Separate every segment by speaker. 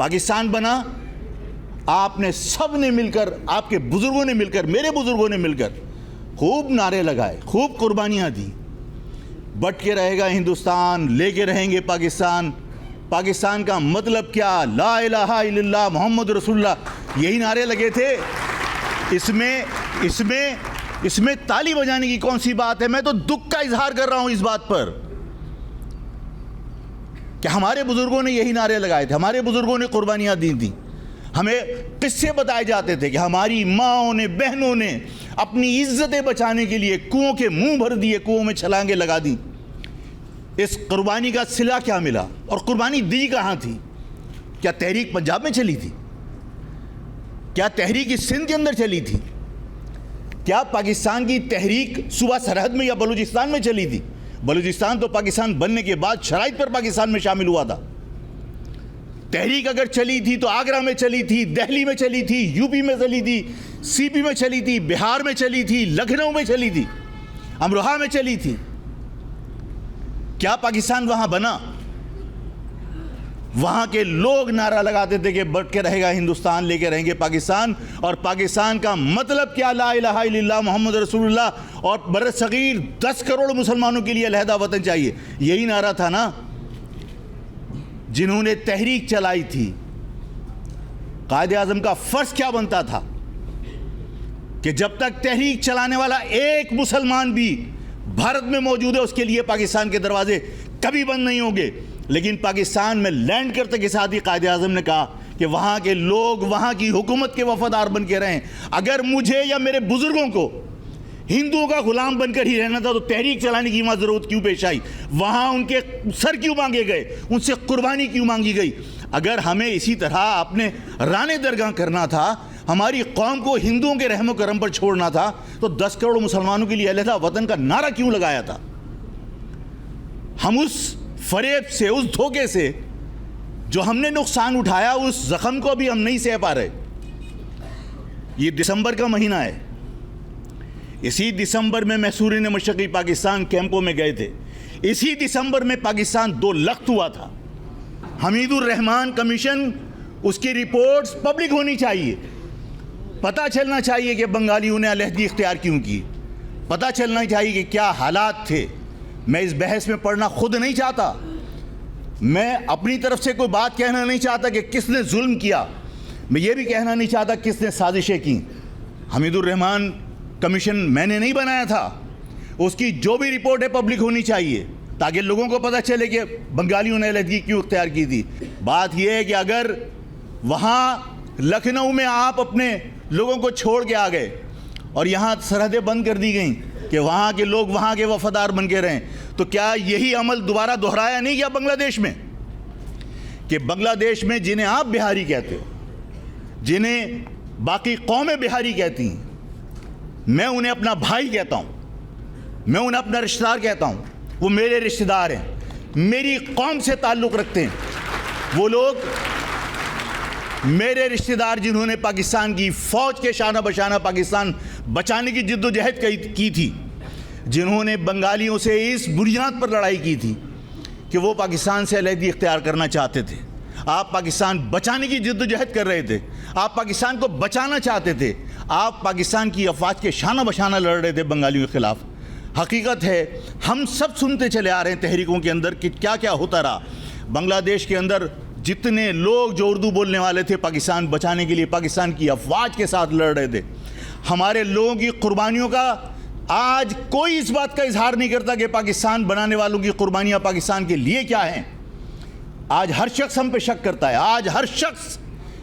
Speaker 1: پاکستان بنا، آپ نے سب نے مل کر، آپ کے بزرگوں نے مل کر، میرے بزرگوں نے مل کر خوب نعرے لگائے، خوب قربانیاں دی. بٹ کے رہے گا ہندوستان، لے کے رہیں گے پاکستان. پاکستان کا مطلب کیا؟ لا الہ الا اللہ محمد رسول اللہ، یہی نعرے لگے تھے. اس میں تالی بجانے کی کون سی بات ہے؟ میں تو دکھ کا اظہار کر رہا ہوں اس بات پر کہ ہمارے بزرگوں نے یہی نعرے لگائے تھے، ہمارے بزرگوں نے قربانیاں دی تھیں. ہمیں قصے بتائے جاتے تھے کہ ہماری ماؤں نے، بہنوں نے اپنی عزتیں بچانے کے لیے کنوؤں کے منہ بھر دیے، کنوؤں میں چھلانگیں لگا دیں. اس قربانی کا صلہ کیا ملا؟ اور قربانی دی کہاں تھی؟ کیا تحریک پنجاب میں چلی تھی؟ کیا تحریک سندھ کے اندر چلی تھی؟ کیا پاکستان کی تحریک صوبہ سرحد میں یا بلوچستان میں چلی تھی؟ بلوچستان تو پاکستان بننے کے بعد شرائط پر پاکستان میں شامل ہوا تھا. تحریک اگر چلی تھی تو آگرہ میں چلی تھی، دہلی میں چلی تھی، یو پی میں چلی تھی، سی پی میں چلی تھی، بہار میں چلی تھی، لکھنؤ میں چلی تھی، امروہہ میں چلی تھی. کیا پاکستان وہاں بنا؟ وہاں کے لوگ نعرہ لگاتے تھے کہ بٹ کے رہے گا ہندوستان، لے کے رہیں گے پاکستان. اور پاکستان کا مطلب کیا؟ لا الہ الا اللہ محمد رسول اللہ، اور بر صغیر 10 کروڑ مسلمانوں کے لیے علیحدہ وطن چاہیے. یہی نعرہ تھا نا جنہوں نے تحریک چلائی تھی. قائد اعظم کا فرض کیا بنتا تھا کہ جب تک تحریک چلانے والا ایک مسلمان بھی بھارت میں موجود ہے، اس کے لیے پاکستان کے دروازے کبھی بند نہیں ہوں گے. لیکن پاکستان میں لینڈ کرتے کے ساتھ ہی قائد اعظم نے کہا کہ وہاں کے لوگ وہاں کی حکومت کے وفادار بن کے رہیں. اگر مجھے یا میرے بزرگوں کو ہندوؤں کا غلام بن کر ہی رہنا تھا تو تحریک چلانے کی وہاں ضرورت کیوں پیش آئی؟ وہاں ان کے سر کیوں مانگے گئے؟ ان سے قربانی کیوں مانگی گئی؟ اگر ہمیں اسی طرح اپنے رانے درگاہ کرنا تھا، ہماری قوم کو ہندوؤں کے رحم و کرم پر چھوڑنا تھا، تو 10 کروڑ مسلمانوں کے لیے علیحدہ وطن کا نعرہ کیوں لگایا تھا؟ ہم اس فریب سے، اس دھوکے سے جو ہم نے نقصان اٹھایا، اس زخم کو بھی ہم نہیں سہ پا رہے. یہ دسمبر کا مہینہ ہے. اسی دسمبر میں محصورین مشرقی پاکستان کیمپوں میں گئے تھے. اسی دسمبر میں پاکستان 2 لخت ہوا تھا. حمید الرحمان کمیشن، اس کی رپورٹس پبلک ہونی چاہیے. پتہ چلنا چاہیے کہ بنگالیوں نے علیحدگی اختیار کیوں کی. پتہ چلنا چاہیے کہ کیا حالات تھے. میں اس بحث میں پڑھنا خود نہیں چاہتا. میں اپنی طرف سے کوئی بات کہنا نہیں چاہتا کہ کس نے ظلم کیا. میں یہ بھی کہنا نہیں چاہتا کس نے سازشیں کی. حمید الرحمان کمیشن میں نے نہیں بنایا تھا. اس کی جو بھی رپورٹ ہے پبلک ہونی چاہیے تاکہ لوگوں کو پتہ چلے کہ بنگالیوں نے علیحدگی کیوں اختیار کی تھی. بات یہ ہے کہ اگر وہاں لکھنؤ میں آپ اپنے لوگوں کو چھوڑ کے آ گئے اور یہاں سرحدیں بند کر دی گئیں کہ وہاں کے لوگ وہاں کے وفادار بن کے رہیں، تو کیا یہی عمل دوبارہ دہرایا نہیں گیا بنگلہ دیش میں؟ کہ بنگلہ دیش میں جنہیں آپ بہاری کہتے ہو، جنہیں باقی قومیں بہاری کہتی ہیں، میں انہیں اپنا بھائی کہتا ہوں، میں انہیں اپنا رشتہ دار کہتا ہوں. وہ میرے رشتہ دار ہیں، میری قوم سے تعلق رکھتے ہیں. وہ لوگ میرے رشتہ دار جنہوں نے پاکستان کی فوج کے شانہ بشانہ پاکستان بچانے کی جد و جہد کی تھی، جنہوں نے بنگالیوں سے اس بنیاد پر لڑائی کی تھی کہ وہ پاکستان سے علیحدگی اختیار کرنا چاہتے تھے. آپ پاکستان بچانے کی جد و جہد کر رہے تھے، آپ پاکستان کو بچانا چاہتے تھے، آپ پاکستان کی افواج کے شانہ بشانہ لڑ رہے تھے بنگالیوں کے خلاف. حقیقت ہے ہم سب سنتے چلے آ رہے ہیں تحریکوں کے اندر کہ کیا کیا ہوتا رہا. بنگلہ دیش کے اندر جتنے لوگ جو اردو بولنے والے تھے پاکستان بچانے کے لیے پاکستان کی افواج کے ساتھ لڑ رہے تھے. ہمارے لوگوں کی قربانیوں کا آج کوئی اس بات کا اظہار نہیں کرتا کہ پاکستان بنانے والوں کی قربانیاں پاکستان کے لیے کیا ہیں. آج ہر شخص ہم پہ شک کرتا ہے. آج ہر شخص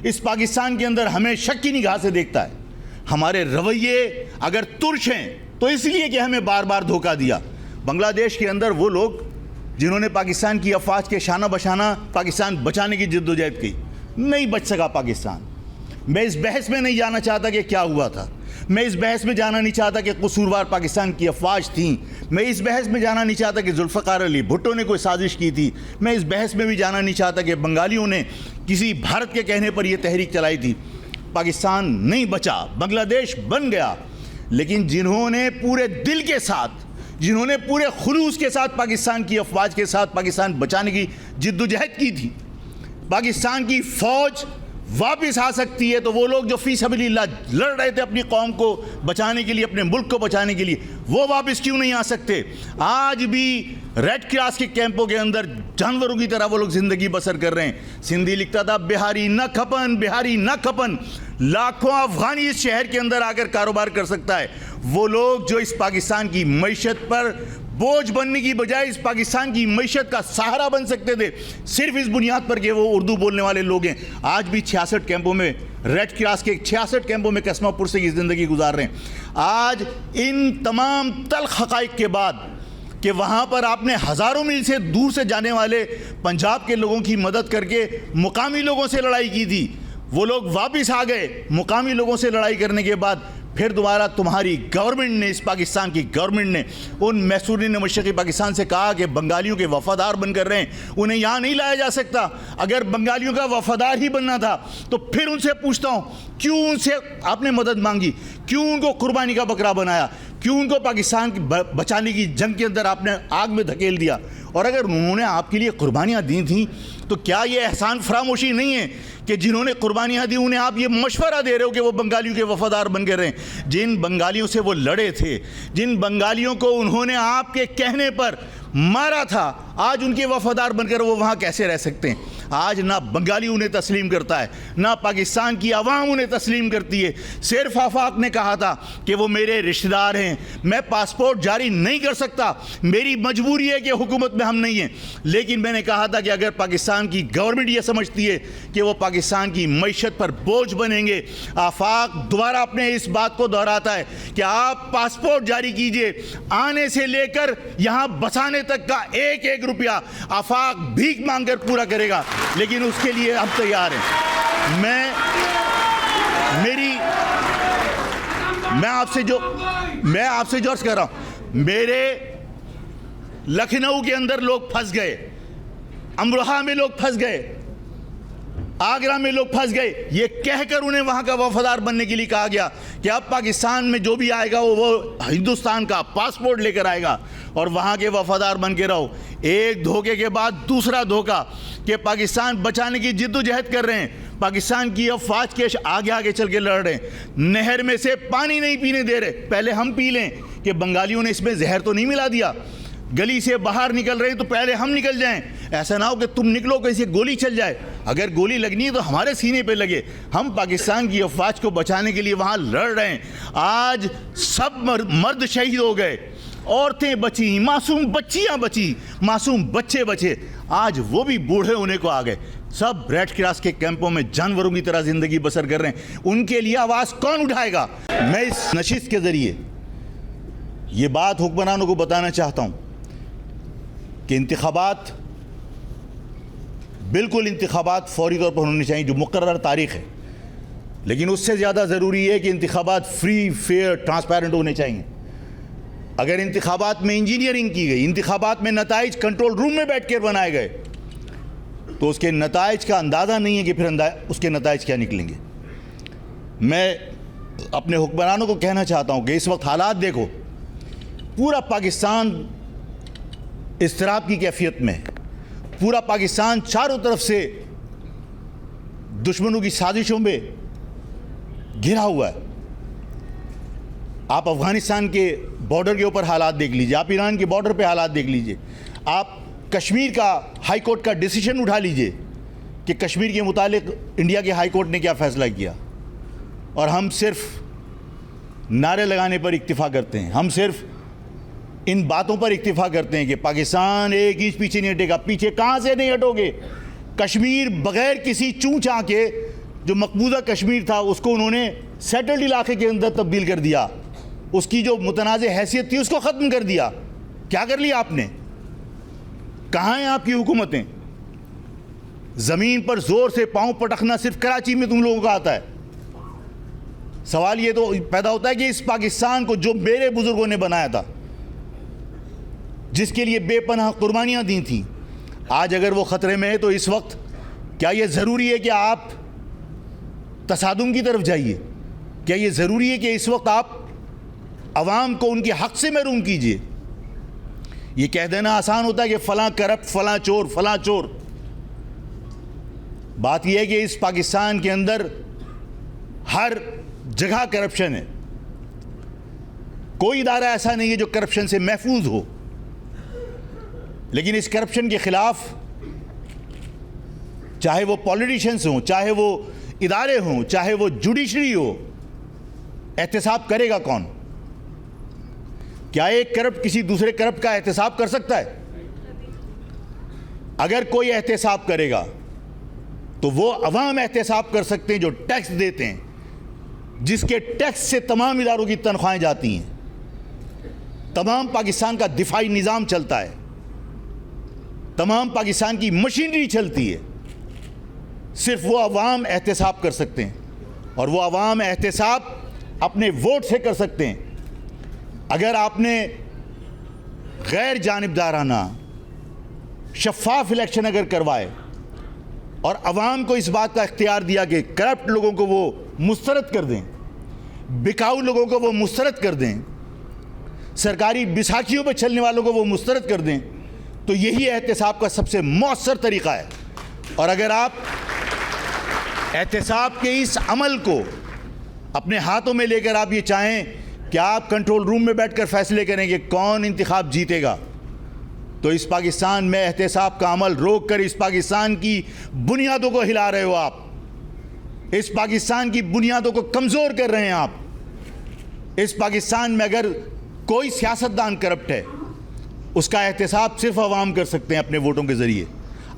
Speaker 1: اس پاکستان کے اندر ہمیں شک کی نگاہ سے دیکھتا ہے. ہمارے رویے اگر ترش ہیں تو اس لیے کہ ہمیں بار بار دھوکہ دیا. بنگلہ دیش کے اندر وہ لوگ جنہوں نے پاکستان کی افواج کے شانہ بشانہ پاکستان بچانے کی جد و جہد کی، نہیں بچ سکا پاکستان. میں اس بحث میں نہیں جانا چاہتا کہ کیا ہوا تھا. میں اس بحث میں جانا نہیں چاہتا کہ قصوروار پاکستان کی افواج تھیں. میں اس بحث میں جانا نہیں چاہتا کہ ذوالفقار علی بھٹو نے کوئی سازش کی تھی. میں اس بحث میں بھی جانا نہیں چاہتا کہ بنگالیوں نے کسی بھارت کے کہنے پر یہ تحریک چلائی تھی. پاکستان نہیں بچا، بنگلہ دیش بن گیا. لیکن جنہوں نے پورے دل کے ساتھ، جنہوں نے پورے خلوص کے ساتھ پاکستان کی افواج کے ساتھ پاکستان بچانے کی جد و جہد کی تھی، پاکستان کی فوج واپس آ سکتی ہے تو وہ لوگ جو فی سبیل اللہ لڑ رہے تھے اپنی قوم کو بچانے کے لیے, اپنے ملک کو بچانے کے لیے, وہ واپس کیوں نہیں آ سکتے؟ آج بھی ریڈ کراس کے کیمپوں کے اندر جانوروں کی طرح وہ لوگ زندگی بسر کر رہے ہیں. سندھی لکھتا تھا بہاری نہ کھپن, بہاری نہ کھپن, لاکھوں افغانی اس شہر کے اندر آ کر کاروبار کر سکتا ہے. وہ لوگ جو اس پاکستان کی معیشت پر بوجھ بننے کی بجائے اس پاکستان کی معیشت کا سہارا بن سکتے تھے, صرف اس بنیاد پر کہ وہ اردو بولنے والے لوگ ہیں, آج بھی 66 کیمپوں میں, ریڈ کراس کے 66 کیمپوں میں قسمہ پرسی کی زندگی گزار رہے ہیں. آج ان تمام تلخ حقائق کے بعد کہ وہاں پر آپ نے ہزاروں میل سے دور سے جانے والے پنجاب کے لوگوں کی مدد کر کے مقامی لوگوں سے لڑائی کی تھی, وہ لوگ واپس آ گئے. مقامی لوگوں سے لڑائی کرنے کے بعد پھر دوبارہ تمہاری گورنمنٹ نے, اس پاکستان کی گورنمنٹ نے ان محصورین مشرقی پاکستان سے کہا کہ بنگالیوں کے وفادار بن کر رہے ہیں, انہیں یہاں نہیں لایا جا سکتا. اگر بنگالیوں کا وفادار ہی بننا تھا تو پھر ان سے پوچھتا ہوں, کیوں ان سے آپ نے مدد مانگی, کیوں ان کو قربانی کا بکرا بنایا, کیوں ان کو پاکستان بچانے کی جنگ کے اندر آپ نے آگ میں دھکیل دیا؟ اور اگر انہوں نے آپ کے لیے قربانیاں دی تھیں تو کیا یہ احسان فراموشی نہیں ہے کہ جنہوں نے قربانیاں دی انہیں آپ یہ مشورہ دے رہے ہو کہ وہ بنگالیوں کے وفادار بن کر رہیں؟ جن بنگالیوں سے وہ لڑے تھے, جن بنگالیوں کو انہوں نے آپ کے کہنے پر مارا تھا, آج ان کے وفادار بن کر وہ وہاں کیسے رہ سکتے ہیں؟ آج نہ بنگالی انہیں تسلیم کرتا ہے, نہ پاکستان کی عوام انہیں تسلیم کرتی ہے. صرف آفاق نے کہا تھا کہ وہ میرے رشتہ دار ہیں, میں پاسپورٹ جاری نہیں کر سکتا, میری مجبوری ہے کہ حکومت میں ہم نہیں ہیں. لیکن میں نے کہا تھا کہ اگر پاکستان کی گورنمنٹ یہ سمجھتی ہے کہ وہ پاکستان کی معیشت پر بوجھ بنیں گے, آفاق دوبارہ اپنے اس بات کو دہراتا ہے کہ آپ پاسپورٹ جاری کیجئے, آنے سے لے کر یہاں بسانے تک کا ایک ایک روپیہ آفاق بھیک مانگ کر پورا کرے گا, لیکن اس کے لیے ہم تیار ہیں. میں آپ سے جو عرض کر رہا ہوں, میرے لکھنؤ کے اندر لوگ پھنس گئے, امروہہ میں لوگ پھنس گئے, آگرہ میں لوگ پھنس گئے, یہ کہہ کر انہیں وہاں کا وفادار بننے کے لیے کہا گیا کہ اب پاکستان میں جو بھی آئے گا وہ ہندوستان کا پاسپورٹ لے کر آئے گا اور وہاں کے وفادار بن کے رہو. ایک دھوکے کے بعد دوسرا دھوکہ کہ پاکستان بچانے کی جد و جہد کر رہے ہیں, پاکستان کی افواج کے آگے چل کے لڑ رہے ہیں, نہر میں سے پانی نہیں پینے دے رہے, پہلے ہم پی لیں کہ بنگالیوں نے اس میں زہر تو نہیں ملا دیا. گلی سے باہر نکل رہے ہیں تو پہلے ہم نکل جائیں, ایسا نہ ہو کہ تم نکلو کیسے گولی چل جائے, اگر گولی لگنی ہے تو ہمارے سینے پہ لگے. ہم پاکستان کی افواج کو بچانے کے لیے وہاں لڑ رہے ہیں. آج سب مرد شہید ہو گئے, عورتیں بچیں, معصوم بچیاں بچی, معصوم بچے بچے, آج وہ بھی بوڑھے ہونے کو آ گئے. سب ریڈ کراس کے کیمپوں میں جانوروں کی طرح زندگی بسر کر رہے ہیں. ان کے لیے آواز کون اٹھائے گا؟ میں اس نشست کے ذریعے یہ بات حکمرانوں کو بتانا چاہتا ہوں کہ انتخابات فوری طور پر ہونے چاہیے جو مقررہ تاریخ ہے, لیکن اس سے زیادہ ضروری ہے کہ انتخابات فری, فیئر, ٹرانسپیرنٹ ہونے چاہیے. اگر انتخابات میں انجینئرنگ کی گئی, انتخابات میں نتائج کنٹرول روم میں بیٹھ کر بنائے گئے, تو اس کے نتائج کا اندازہ نہیں ہے کہ پھر اس کے نتائج کیا نکلیں گے. میں اپنے حکمرانوں کو کہنا چاہتا ہوں کہ اس وقت حالات دیکھو, پورا پاکستان اضطراب کی کیفیت میں, پورا پاکستان چاروں طرف سے دشمنوں کی سازشوں میں گھرا ہوا ہے. آپ افغانستان کے بارڈر کے اوپر حالات دیکھ لیجئے, آپ ایران کے بارڈر پہ حالات دیکھ لیجئے, آپ کشمیر کا ہائی کورٹ کا ڈیسیشن اٹھا لیجئے کہ کشمیر کے متعلق انڈیا کے ہائی کورٹ نے کیا فیصلہ کیا, اور ہم صرف نعرے لگانے پر اکتفا کرتے ہیں, ہم صرف ان باتوں پر اکتفا کرتے ہیں کہ پاکستان ایک انچ پیچھے نہیں ہٹے گا. پیچھے کہاں سے نہیں ہٹو گے؟ کشمیر بغیر کسی چوں چاں کے جو مقبوضہ کشمیر تھا اس کو انہوں نے سیٹلڈ علاقے کے اندر تبدیل کر دیا, اس کی جو متنازع حیثیت تھی اس کو ختم کر دیا. کیا کر لیا آپ نے؟ کہاں ہیں آپ کی حکومتیں؟ زمین پر زور سے پاؤں پٹکنا صرف کراچی میں تم لوگوں کا آتا ہے. سوال یہ تو پیدا ہوتا ہے کہ اس پاکستان کو جو میرے بزرگوں نے بنایا تھا, جس کے لیے بے پناہ قربانیاں دی تھیں, آج اگر وہ خطرے میں ہے تو اس وقت کیا یہ ضروری ہے کہ آپ تصادم کی طرف جائیے؟ کیا یہ ضروری ہے کہ اس وقت آپ عوام کو ان کے حق سے محروم کیجئے؟ یہ کہہ دینا آسان ہوتا ہے کہ فلاں کرپٹ, فلاں چور, فلاں چور. بات یہ ہے کہ اس پاکستان کے اندر ہر جگہ کرپشن ہے. کوئی ادارہ ایسا نہیں ہے جو کرپشن سے محفوظ ہو. لیکن اس کرپشن کے خلاف چاہے وہ پولیٹیشنز ہوں, چاہے وہ ادارے ہوں, چاہے وہ جوڈیشری ہو, احتساب کرے گا کون؟ کیا ایک کرپٹ کسی دوسرے کرپٹ کا احتساب کر سکتا ہے؟ اگر کوئی احتساب کرے گا تو وہ عوام احتساب کر سکتے ہیں جو ٹیکس دیتے ہیں, جس کے ٹیکس سے تمام اداروں کی تنخواہیں جاتی ہیں, تمام پاکستان کا دفاعی نظام چلتا ہے, تمام پاکستان کی مشینری چلتی ہے. صرف وہ عوام احتساب کر سکتے ہیں, اور وہ عوام احتساب اپنے ووٹ سے کر سکتے ہیں. اگر آپ نے غیر جانبدارانہ شفاف الیکشن اگر کروائے اور عوام کو اس بات کا اختیار دیا کہ کرپٹ لوگوں کو وہ مسترد کر دیں, بکاؤ لوگوں کو وہ مسترد کر دیں, سرکاری بیساکھیوں پہ چلنے والوں کو وہ مسترد کر دیں, تو یہی احتساب کا سب سے مؤثر طریقہ ہے. اور اگر آپ احتساب کے اس عمل کو اپنے ہاتھوں میں لے کر آپ یہ چاہیں کہ آپ کنٹرول روم میں بیٹھ کر فیصلے کریں کہ کون انتخاب جیتے گا, تو اس پاکستان میں احتساب کا عمل روک کر اس پاکستان کی بنیادوں کو ہلا رہے ہو آپ. اس پاکستان کی بنیادوں کو کمزور کر رہے ہیں آپ. اس پاکستان میں اگر کوئی سیاستدان کرپٹ ہے, اس کا احتساب صرف عوام کر سکتے ہیں اپنے ووٹوں کے ذریعے.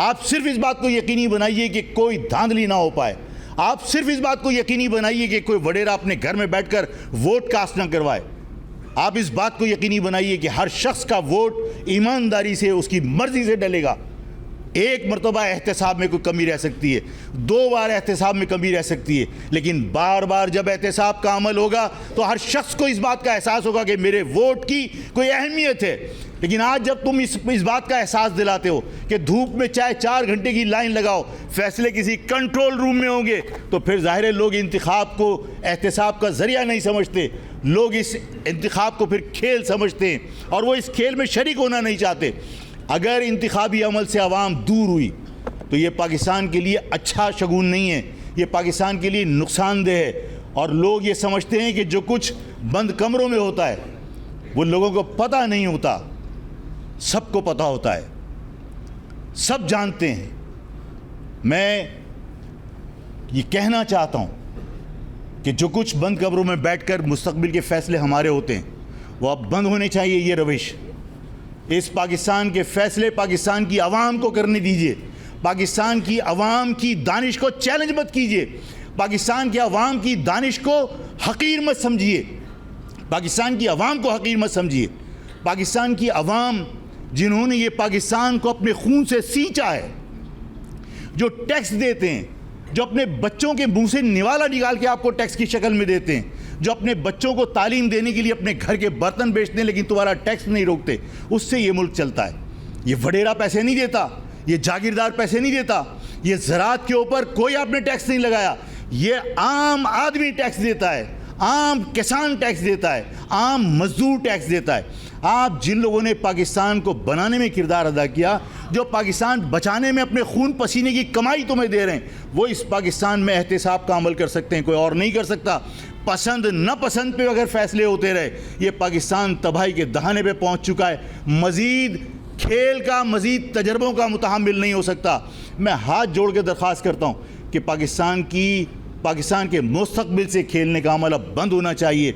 Speaker 1: آپ صرف اس بات کو یقینی بنائیے کہ کوئی دھاندلی نہ ہو پائے. آپ صرف اس بات کو یقینی بنائیے کہ کوئی وڈیرا اپنے گھر میں بیٹھ کر ووٹ کاسٹ نہ کروائے. آپ اس بات کو یقینی بنائیے کہ ہر شخص کا ووٹ ایمانداری سے اس کی مرضی سے ڈلے گا. ایک مرتبہ احتساب میں کوئی کمی رہ سکتی ہے, 2 بار احتساب میں کمی رہ سکتی ہے, لیکن بار بار جب احتساب کا عمل ہوگا تو ہر شخص کو اس بات کا احساس ہوگا کہ میرے ووٹ کی کوئی اہمیت ہے. لیکن آج جب تم اس بات کا احساس دلاتے ہو کہ دھوپ میں چاہے 4 گھنٹے کی لائن لگاؤ, فیصلے کسی کنٹرول روم میں ہوں گے, تو پھر ظاہر ہے لوگ انتخاب کو احتساب کا ذریعہ نہیں سمجھتے. لوگ اس انتخاب کو پھر کھیل سمجھتے ہیں اور وہ اس کھیل میں شریک ہونا نہیں چاہتے. اگر انتخابی عمل سے عوام دور ہوئی تو یہ پاکستان کے لیے اچھا شگون نہیں ہے, یہ پاکستان کے لیے نقصان دہ ہے. اور لوگ یہ سمجھتے ہیں کہ جو کچھ بند کمروں میں ہوتا ہے وہ لوگوں کو پتہ نہیں ہوتا. سب کو پتہ ہوتا ہے, سب جانتے ہیں. میں یہ کہنا چاہتا ہوں کہ جو کچھ بند کمروں میں بیٹھ کر مستقبل کے فیصلے ہمارے ہوتے ہیں وہ اب بند ہونے چاہیے. یہ روش, اس پاکستان کے فیصلے پاکستان کی عوام کو کرنے دیجئے. پاکستان کی عوام کی دانش کو چیلنج مت کیجئے. پاکستان کی عوام کی دانش کو حقیر مت سمجھیے. پاکستان کی عوام کو حقیر مت سمجھیے. پاکستان کی عوام جنہوں نے یہ پاکستان کو اپنے خون سے سینچا ہے, جو ٹیکس دیتے ہیں, جو اپنے بچوں کے منہ سے نوالا نکال کے آپ کو ٹیکس کی شکل میں دیتے ہیں, جو اپنے بچوں کو تعلیم دینے کے لیے اپنے گھر کے برتن بیچتے ہیں لیکن تمہارا ٹیکس نہیں روکتے, اس سے یہ ملک چلتا ہے. یہ وڈیرا پیسے نہیں دیتا, یہ جاگیردار پیسے نہیں دیتا, یہ زراعت کے اوپر کوئی آپ نے ٹیکس نہیں لگایا. یہ عام آدمی ٹیکس دیتا ہے, عام کسان ٹیکس دیتا ہے, عام مزدور ٹیکس دیتا ہے. آپ جن لوگوں نے پاکستان کو بنانے میں کردار ادا کیا, جو پاکستان بچانے میں اپنے خون پسینے کی کمائی تمہیں دے رہے ہیں, وہ اس پاکستان میں احتساب کا عمل کر سکتے ہیں, کوئی اور نہیں کر سکتا. پسند نہ پسند پہ اگر فیصلے ہوتے رہے, یہ پاکستان تباہی کے دہانے پہ پہنچ چکا ہے. مزید کھیل کا, مزید تجربوں کا متحمل نہیں ہو سکتا. میں ہاتھ جوڑ کے درخواست کرتا ہوں کہ پاکستان کے مستقبل سے کھیلنے کا عمل اب بند ہونا چاہیے.